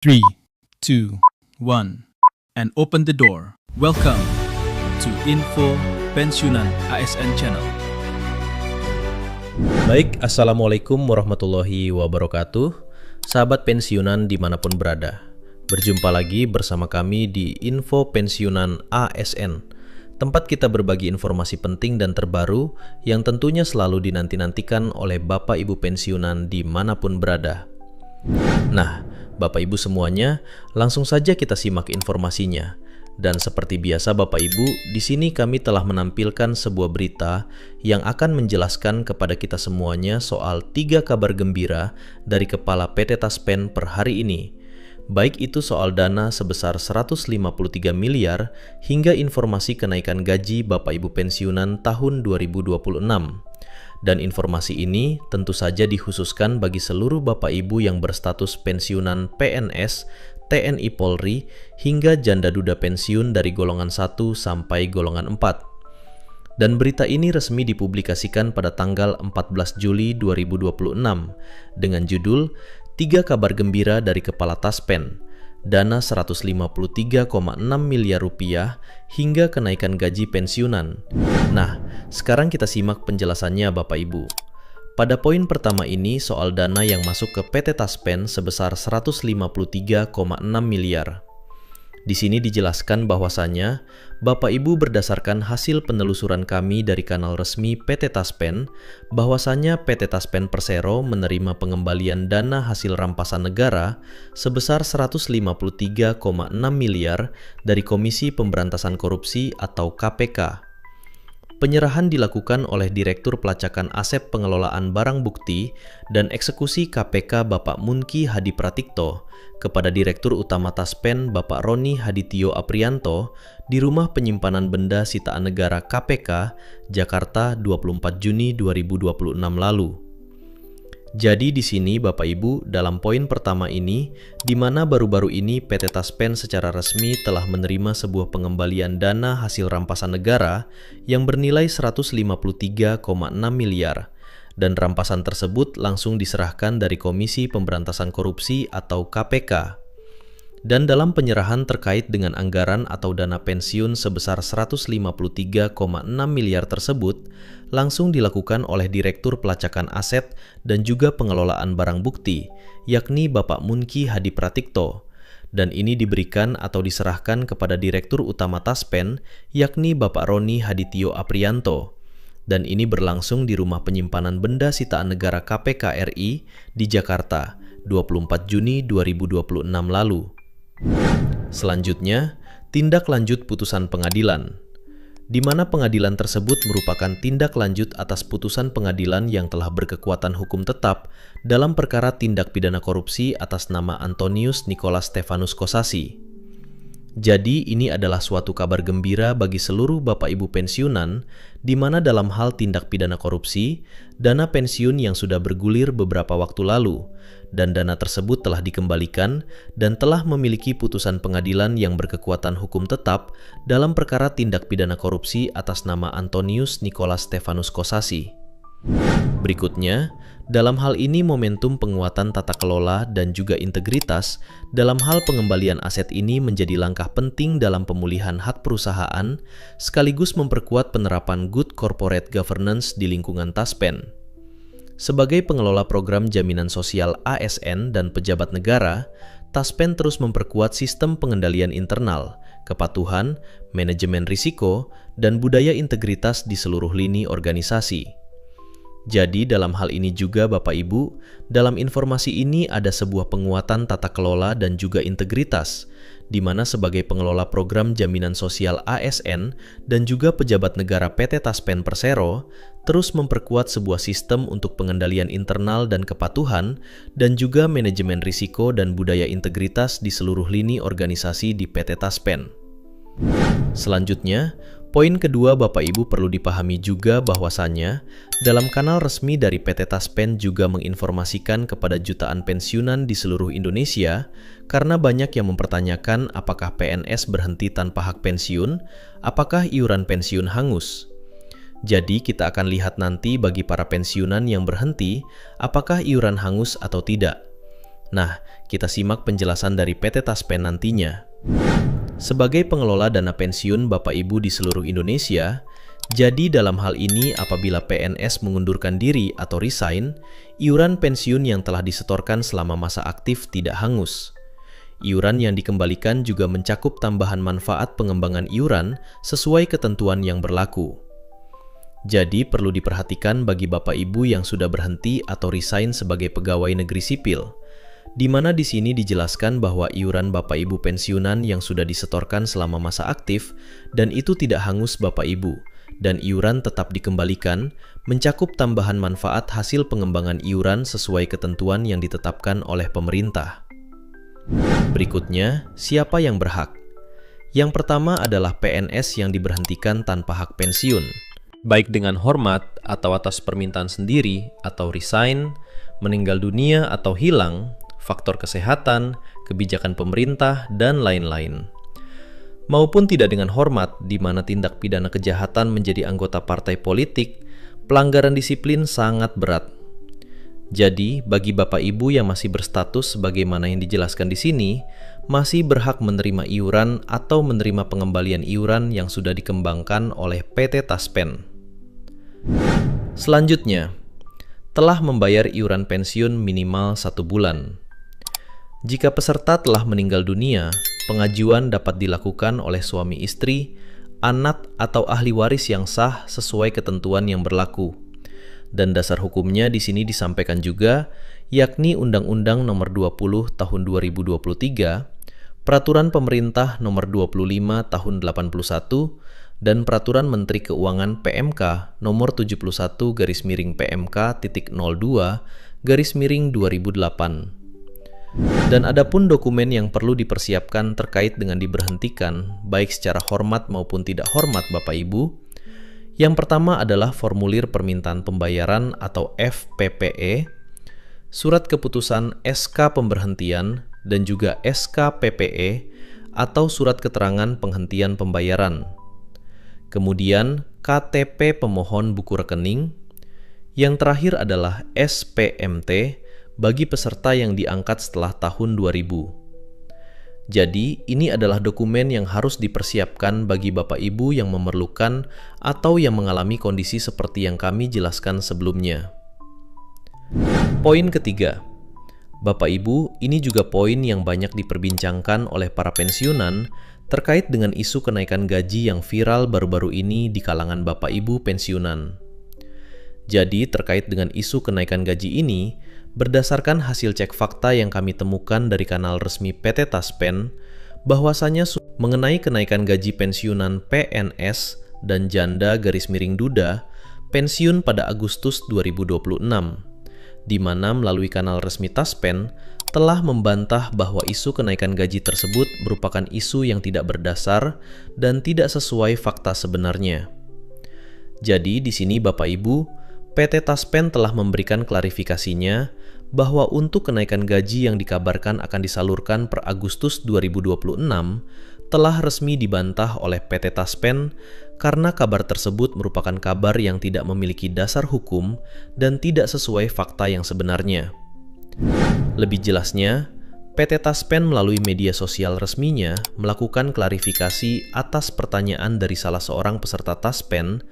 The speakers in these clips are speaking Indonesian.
3, 2, 1, and open the door. Welcome to Info Pensiunan ASN Channel. Baik, Assalamualaikum warahmatullahi wabarakatuh. Sahabat pensiunan dimanapun berada, berjumpa lagi bersama kami di Info Pensiunan ASN, tempat kita berbagi informasi penting dan terbaru yang tentunya selalu dinanti-nantikan oleh Bapak Ibu pensiunan dimanapun berada. Nah, Bapak Ibu semuanya, langsung saja kita simak informasinya. Dan seperti biasa Bapak Ibu, di sini kami telah menampilkan sebuah berita yang akan menjelaskan kepada kita semuanya soal 3 kabar gembira dari Kepala PT Taspen per hari ini. Baik itu soal dana sebesar 153 miliar hingga informasi kenaikan gaji Bapak Ibu pensiunan tahun 2026. Dan informasi ini tentu saja dikhususkan bagi seluruh Bapak Ibu yang berstatus pensiunan PNS, TNI Polri, hingga janda duda pensiun dari golongan 1 sampai golongan 4. Dan berita ini resmi dipublikasikan pada tanggal 14 Juli 2026 dengan judul 3 kabar gembira dari Kepala Taspen, dana 153,6 miliar rupiah hingga kenaikan gaji pensiunan. Nah, sekarang kita simak penjelasannya Bapak Ibu. Pada poin pertama ini soal dana yang masuk ke PT Taspen sebesar 153,6 miliar. Di sini dijelaskan bahwasanya Bapak Ibu berdasarkan hasil penelusuran kami dari kanal resmi PT Taspen, bahwasanya PT Taspen Persero menerima pengembalian dana hasil rampasan negara sebesar 153,6 miliar dari Komisi Pemberantasan Korupsi atau KPK. Penyerahan dilakukan oleh Direktur Pelacakan Aset Pengelolaan Barang Bukti dan Eksekusi KPK Bapak Munki Hadi Pratikto kepada Direktur Utama Taspen Bapak Roni Hadityo Aprianto di Rumah Penyimpanan Benda Sitaan Negara KPK, Jakarta 24 Juni 2026 lalu. Jadi di sini Bapak Ibu, dalam poin pertama ini, di mana baru-baru ini PT Taspen secara resmi telah menerima sebuah pengembalian dana hasil rampasan negara yang bernilai 153,6 miliar, dan rampasan tersebut langsung diserahkan dari Komisi Pemberantasan Korupsi atau KPK. Dan dalam penyerahan terkait dengan anggaran atau dana pensiun sebesar 153,6 miliar tersebut langsung dilakukan oleh Direktur Pelacakan Aset dan juga Pengelolaan Barang Bukti, yakni Bapak Munki Hadi Pratikto. Dan ini diberikan atau diserahkan kepada Direktur Utama Taspen, yakni Bapak Roni Hadityo Aprianto. Dan ini berlangsung di Rumah Penyimpanan Benda Sitaan Negara KPK RI di Jakarta, 24 Juni 2026 lalu. Selanjutnya, tindak lanjut putusan pengadilan, di mana pengadilan tersebut merupakan tindak lanjut atas putusan pengadilan yang telah berkekuatan hukum tetap dalam perkara tindak pidana korupsi atas nama Antonius Nicholas Stefanus Kosasi. Jadi ini adalah suatu kabar gembira bagi seluruh Bapak Ibu pensiunan, di mana dalam hal tindak pidana korupsi, dana pensiun yang sudah bergulir beberapa waktu lalu, dan dana tersebut telah dikembalikan dan telah memiliki putusan pengadilan yang berkekuatan hukum tetap dalam perkara tindak pidana korupsi atas nama Antonius Nicholas Stefanus Kosasi. Berikutnya, dalam hal ini momentum penguatan tata kelola dan juga integritas dalam hal pengembalian aset ini menjadi langkah penting dalam pemulihan hak perusahaan sekaligus memperkuat penerapan good corporate governance di lingkungan Taspen. Sebagai pengelola program jaminan sosial ASN dan pejabat negara, Taspen terus memperkuat sistem pengendalian internal, kepatuhan, manajemen risiko, dan budaya integritas di seluruh lini organisasi. Jadi dalam hal ini juga Bapak Ibu, dalam informasi ini ada sebuah penguatan tata kelola dan juga integritas, di mana sebagai pengelola program jaminan sosial ASN dan juga pejabat negara PT Taspen Persero, terus memperkuat sebuah sistem untuk pengendalian internal dan kepatuhan, dan juga manajemen risiko dan budaya integritas di seluruh lini organisasi di PT Taspen. Selanjutnya, poin kedua Bapak Ibu perlu dipahami juga bahwasannya dalam kanal resmi dari PT Taspen juga menginformasikan kepada jutaan pensiunan di seluruh Indonesia karena banyak yang mempertanyakan apakah PNS berhenti tanpa hak pensiun, apakah iuran pensiun hangus. Jadi kita akan lihat nanti bagi para pensiunan yang berhenti apakah iuran hangus atau tidak. Nah, kita simak penjelasan dari PT Taspen nantinya. Sebagai pengelola dana pensiun Bapak Ibu di seluruh Indonesia, jadi dalam hal ini apabila PNS mengundurkan diri atau resign, iuran pensiun yang telah disetorkan selama masa aktif tidak hangus. Iuran yang dikembalikan juga mencakup tambahan manfaat pengembangan iuran sesuai ketentuan yang berlaku. Jadi perlu diperhatikan bagi Bapak Ibu yang sudah berhenti atau resign sebagai pegawai negeri sipil, di mana di sini dijelaskan bahwa iuran Bapak Ibu pensiunan yang sudah disetorkan selama masa aktif dan itu tidak hangus Bapak Ibu, dan iuran tetap dikembalikan, mencakup tambahan manfaat hasil pengembangan iuran sesuai ketentuan yang ditetapkan oleh pemerintah. Berikutnya, siapa yang berhak? Yang pertama adalah PNS yang diberhentikan tanpa hak pensiun, baik dengan hormat atau atas permintaan sendiri atau resign, meninggal dunia atau hilang, faktor kesehatan, kebijakan pemerintah, dan lain-lain. Maupun tidak dengan hormat, di mana tindak pidana kejahatan menjadi anggota partai politik, pelanggaran disiplin sangat berat. Jadi, bagi Bapak Ibu yang masih berstatus sebagaimana yang dijelaskan di sini, masih berhak menerima iuran atau menerima pengembalian iuran yang sudah dikembangkan oleh PT Taspen. Selanjutnya, telah membayar iuran pensiun minimal 1 bulan. Jika peserta telah meninggal dunia, pengajuan dapat dilakukan oleh suami istri, anak atau ahli waris yang sah sesuai ketentuan yang berlaku. Dan dasar hukumnya di sini disampaikan juga, yakni Undang-Undang Nomor 20 Tahun 2023, Peraturan Pemerintah Nomor 25 Tahun 81, dan Peraturan Menteri Keuangan PMK Nomor 71-PMK.02/2008. Dan adapun dokumen yang perlu dipersiapkan terkait dengan diberhentikan, baik secara hormat maupun tidak hormat Bapak Ibu. Yang pertama adalah formulir permintaan pembayaran atau FPPE, surat keputusan SK pemberhentian, dan juga SK PPE atau surat keterangan penghentian pembayaran. Kemudian KTP pemohon buku rekening. Yang terakhir adalah SPMT bagi peserta yang diangkat setelah tahun 2000. Jadi, ini adalah dokumen yang harus dipersiapkan bagi Bapak Ibu yang memerlukan atau yang mengalami kondisi seperti yang kami jelaskan sebelumnya. Poin ketiga, Bapak Ibu, ini juga poin yang banyak diperbincangkan oleh para pensiunan terkait dengan isu kenaikan gaji yang viral baru-baru ini di kalangan Bapak Ibu pensiunan. Jadi, terkait dengan isu kenaikan gaji ini, berdasarkan hasil cek fakta yang kami temukan dari kanal resmi PT Taspen, bahwasanya mengenai kenaikan gaji pensiunan PNS dan janda _duda pensiun pada Agustus 2026, di mana melalui kanal resmi Taspen telah membantah bahwa isu kenaikan gaji tersebut merupakan isu yang tidak berdasar dan tidak sesuai fakta sebenarnya. Jadi di sini Bapak Ibu, PT Taspen telah memberikan klarifikasinya bahwa untuk kenaikan gaji yang dikabarkan akan disalurkan per Agustus 2026 telah resmi dibantah oleh PT Taspen karena kabar tersebut merupakan kabar yang tidak memiliki dasar hukum dan tidak sesuai fakta yang sebenarnya. Lebih jelasnya, PT Taspen melalui media sosial resminya melakukan klarifikasi atas pertanyaan dari salah seorang peserta Taspen,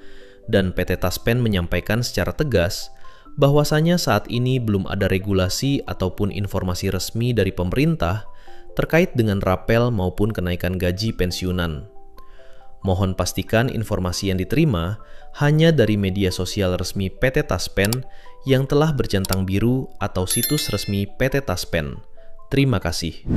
dan PT Taspen menyampaikan secara tegas bahwasanya saat ini belum ada regulasi ataupun informasi resmi dari pemerintah terkait dengan rapel maupun kenaikan gaji pensiunan. Mohon pastikan informasi yang diterima hanya dari media sosial resmi PT Taspen yang telah bercentang biru atau situs resmi PT Taspen. Terima kasih.